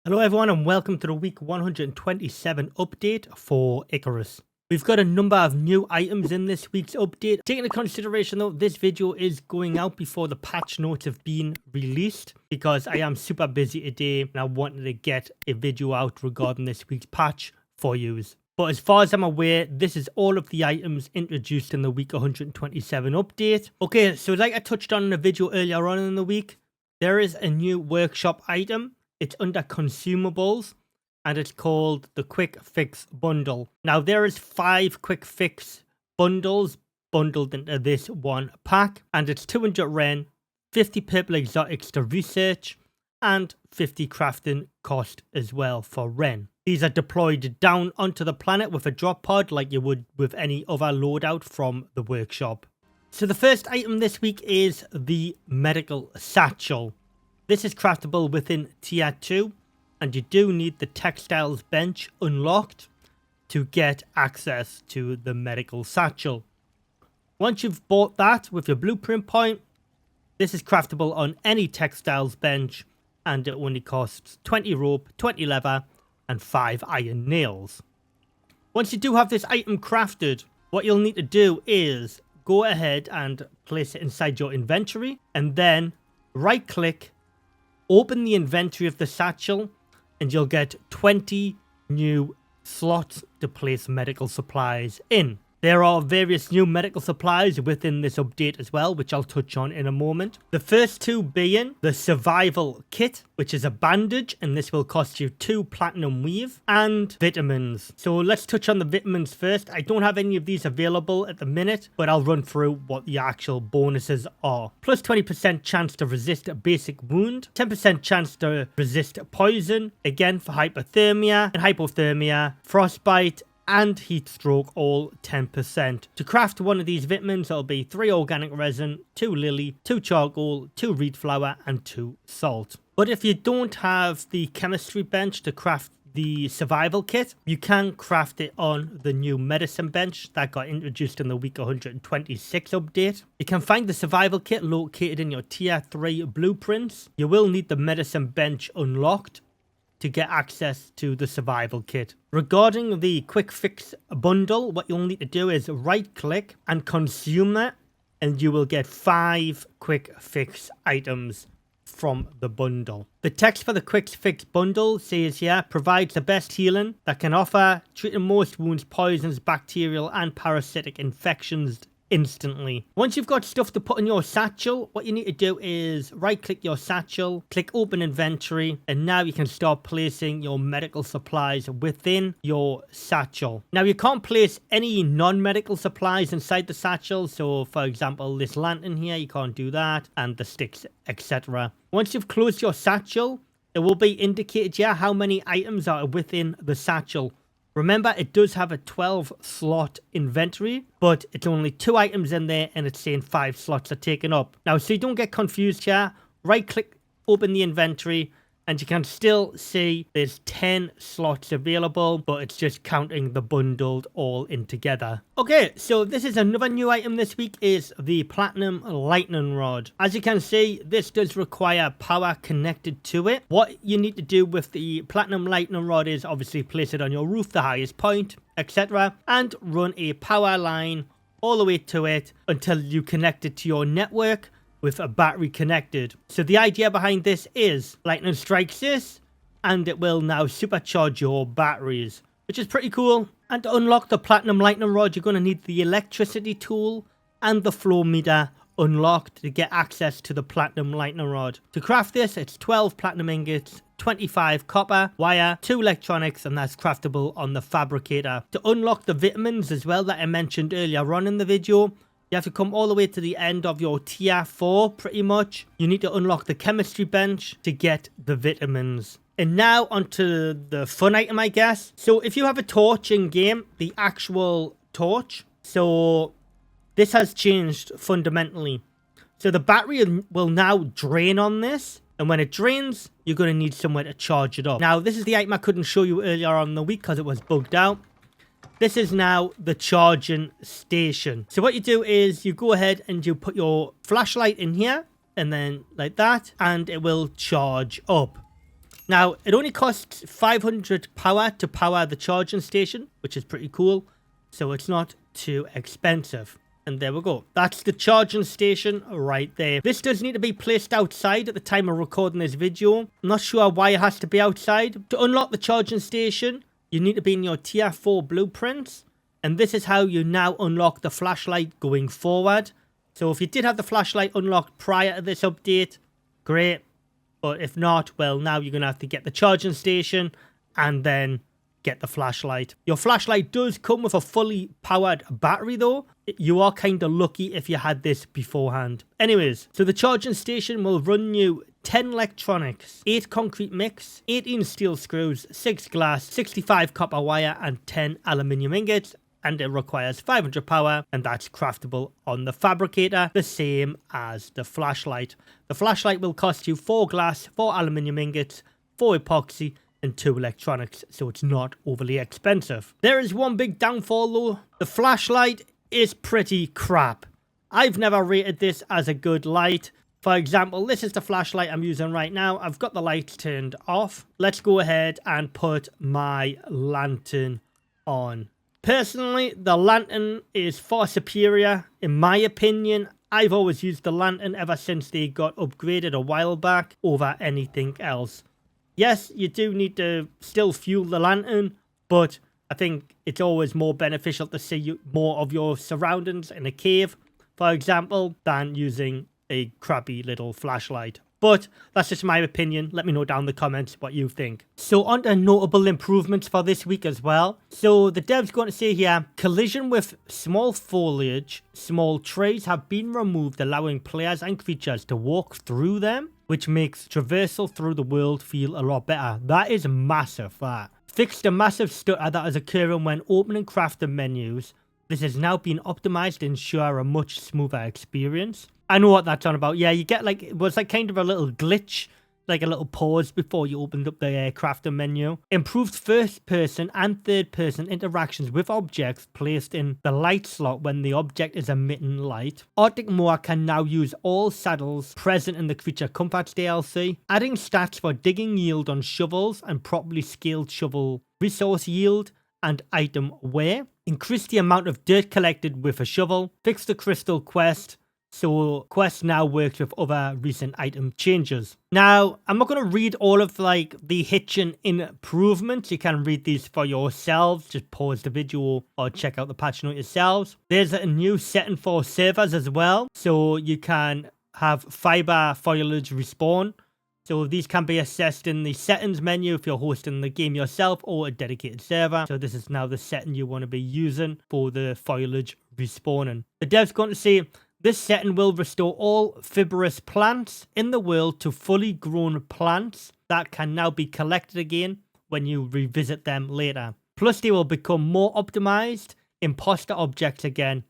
Hello everyone and welcome to the week 127 update for ICARUS. We've got a number of new items in this week's update. Taking into consideration though, this video is going out before the patch notes have been released because I am super busy today and I wanted to get a video out regarding this week's patch for you. But as far as I'm aware, this is all of the items introduced in the week 127 update. Okay, so like I touched on in a video earlier on in the week, there is a new workshop item. It's under consumables and it's called the Quick Fix Bundle. Now there is 5 Quick Fix bundles bundled into this one pack, and it's 200 Ren, 50 purple exotics to research, and 50 crafting cost as well for Ren. These are deployed down onto the planet with a drop pod like you would with any other loadout from the workshop. So the first item this week is the medical satchel. This is craftable within tier 2, and you do need the textiles bench unlocked to get access to the medical satchel. Once you've bought that with your blueprint point, this is craftable on any textiles bench, and it only costs 20 rope, 20 leather, and 5 iron nails. Once you do have this item crafted, what you'll need to do is go ahead and place it inside your inventory, and then right click, open the inventory of the satchel, and you'll get 20 new slots to place medical supplies in. There are various new medical supplies within this update as well, which I'll touch on in a moment. The first two being the survival kit, which is a bandage, and this will cost you 2 platinum weave, and vitamins. So let's touch on the vitamins first. I don't have any of these available at the minute, but I'll run through what the actual bonuses are. Plus 20% chance to resist a basic wound, 10% chance to resist poison, again for hypothermia and hypothermia, frostbite, and heat stroke, all 10%. To craft one of these vitamins, it'll be 3 organic resin, 2 lily, 2 charcoal, 2 reed flour, and 2 salt. But if you don't have the chemistry bench to craft the survival kit, you can craft it on the new medicine bench that got introduced in the week 126 update. You can find the survival kit located in your tier 3 blueprints. You will need the medicine bench unlocked to get access to the survival kit. Regarding the quick fix bundle, what you'll need to do is right click and consume it, and you will get 5 quick fix items from the bundle. The text for the quick fix bundle says here, provides the best healing that can offer, treating most wounds, poisons, bacterial and parasitic infections instantly. Once you've got stuff to put in your satchel, what you need to do is right click your satchel, click open inventory, and now you can start placing your medical supplies within your satchel. Now you can't place any non-medical supplies inside the satchel, so for example this lantern here, you can't do that, and the sticks, etc. Once you've closed your satchel, it will be indicated here how many items are within the satchel. Remember, it does have a 12 slot inventory, but it's only 2 items in there and it's saying 5 slots are taken up. Now, so you don't get confused here, right click, open the inventory, and you can still see there's 10 slots available, but it's just counting the bundled all in together. Okay, so this is another new item this week, is the Platinum Lightning Rod. As you can see, this does require power connected to it. What you need to do with the Platinum Lightning Rod is obviously place it on your roof, the highest point, etc., and run a power line all the way to it until you connect it to your network with a battery connected. So the idea behind this is lightning strikes this and it will now supercharge your batteries, which is pretty cool. And to unlock the Platinum Lightning Rod, you're going to need the electricity tool and the flow meter unlocked to get access to the Platinum Lightning Rod. To craft this, it's 12 platinum ingots, 25 copper, wire, 2 electronics, and that's craftable on the fabricator. To unlock the vitamins as well that I mentioned earlier on in the video, you have to come all the way to the end of your tier 4, pretty much. You need to unlock the chemistry bench to get the vitamins. And now onto the fun item, I guess. So if you have a torch in game, the actual torch, so this has changed fundamentally. So the battery will now drain on this, and when it drains, you're going to need somewhere to charge it up. Now, this is the item I couldn't show you earlier on in the week because it was bugged out. This is now the charging station. So what you do is you go ahead and you put your flashlight in here, and then like that, and it will charge up. Now, it only costs 500 power to power the charging station, which is pretty cool. So it's not too expensive. And there we go. That's the charging station right there. This does need to be placed outside at the time of recording this video. I'm not sure why it has to be outside. To unlock the charging station, you need to be in your tier 4 blueprints. And this is how you now unlock the flashlight going forward. So if you did have the flashlight unlocked prior to this update, great. But if not, well, now you're going to have to get the charging station and then get the flashlight. Your flashlight does come with a fully powered battery though. You are kind of lucky if you had this beforehand. Anyways, so the charging station will run you 10 electronics, 8 concrete mix, 18 steel screws, 6 glass, 65 copper wire and 10 aluminium ingots. And it requires 500 power, and that's craftable on the fabricator, the same as the flashlight. The flashlight will cost you 4 glass, 4 aluminium ingots, 4 epoxy, and 2 electronics, so it's not overly expensive. There is one big downfall though. The flashlight is pretty crap. I've never rated this as a good light. For example, this is the flashlight I'm using right now. I've got the lights turned off. Let's go ahead and put my lantern on. Personally, the lantern is far superior, in my opinion. I've always used the lantern ever since they got upgraded a while back over anything else. Yes, you do need to still fuel the lantern, but I think it's always more beneficial to see more of your surroundings in a cave, for example, than using a crappy little flashlight. But that's just my opinion. Let me know down in the comments what you think. So on to notable improvements for this week as well. So the dev's going to say here, collision with small foliage, small trees have been removed, allowing players and creatures to walk through them, which makes traversal through the world feel a lot better. That is massive, that. Fixed a massive stutter that is occurring when opening crafting menus. This has now been optimized to ensure a much smoother experience. I know what that's on about. Yeah, you get like, it was like kind of a little glitch, like a little pause before you opened up the crafting menu. Improved first person and third person interactions with objects placed in the light slot when the object is emitting light. Arctic Moor can now use all saddles present in the Creature Comforts DLC. Adding stats for digging yield on shovels and properly scaled shovel resource yield and item wear. Increase the amount of dirt collected with a shovel. Fix the crystal quest. So quest now works with other recent item changes. Now, I'm not going to read all of like the hitching improvements. You can read these for yourselves. Just pause the video or check out the patch note yourselves. There's a new setting for servers as well. So you can have fiber foliage respawn. So these can be assessed in the settings menu if you're hosting the game yourself or a dedicated server. So this is now the setting you want to be using for the foliage respawning. The dev's going to say, this setting will restore all fibrous plants in the world to fully grown plants that can now be collected again when you revisit them later. Plus, they will become more optimized imposter objects again.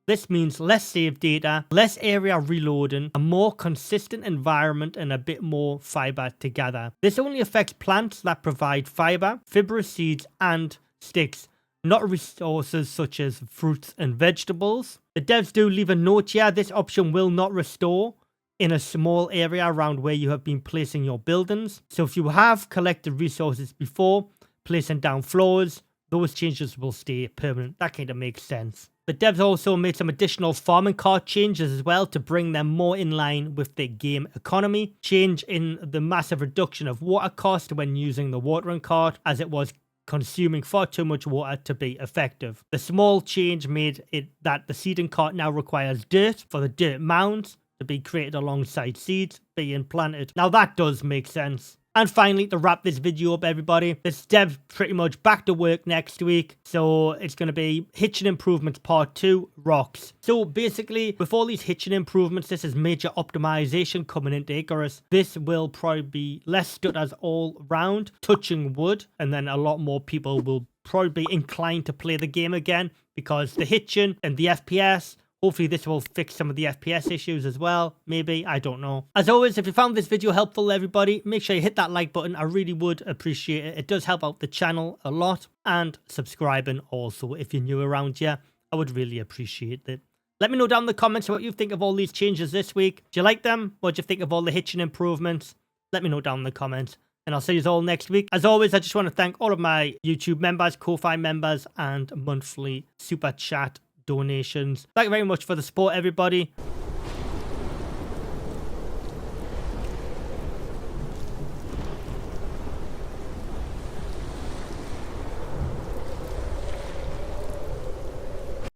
This means less save data, less area reloading, a more consistent environment and a bit more fiber to gather. This only affects plants that provide fiber, fibrous seeds and sticks, not resources such as fruits and vegetables. The devs do leave a note here. This option will not restore in a small area around where you have been placing your buildings. So if you have collected resources before placing down floors, those changes will stay permanent. That kind of makes sense. The devs also made some additional farming cart changes as well to bring them more in line with the game economy. Change in the massive reduction of water cost when using the watering cart, as it was consuming far too much water to be effective. The small change made it that the seeding cart now requires dirt for the dirt mounds to be created alongside seeds being planted. Now that does make sense. And finally, to wrap this video up, everybody, this dev's pretty much back to work next week. So it's going to be hitching improvements part 2, rocks. So basically, with all these hitching improvements, this is major optimization coming into ICARUS. This will probably be less stutters all round, touching wood, and then a lot more people will probably be inclined to play the game again because the hitching and the FPS. Hopefully this will fix some of the FPS issues as well. Maybe, I don't know. As always, if you found this video helpful, everybody, make sure you hit that like button. I really would appreciate it. It does help out the channel a lot. And subscribing also if you're new around here. I would really appreciate it. Let me know down in the comments what you think of all these changes this week. Do you like them? What do you think of all the hitching improvements? Let me know down in the comments. and I'll see you all next week. As always, I just want to thank all of my YouTube members, Ko-Fi members, and monthly super chat donations. Thank you very much for the support, everybody.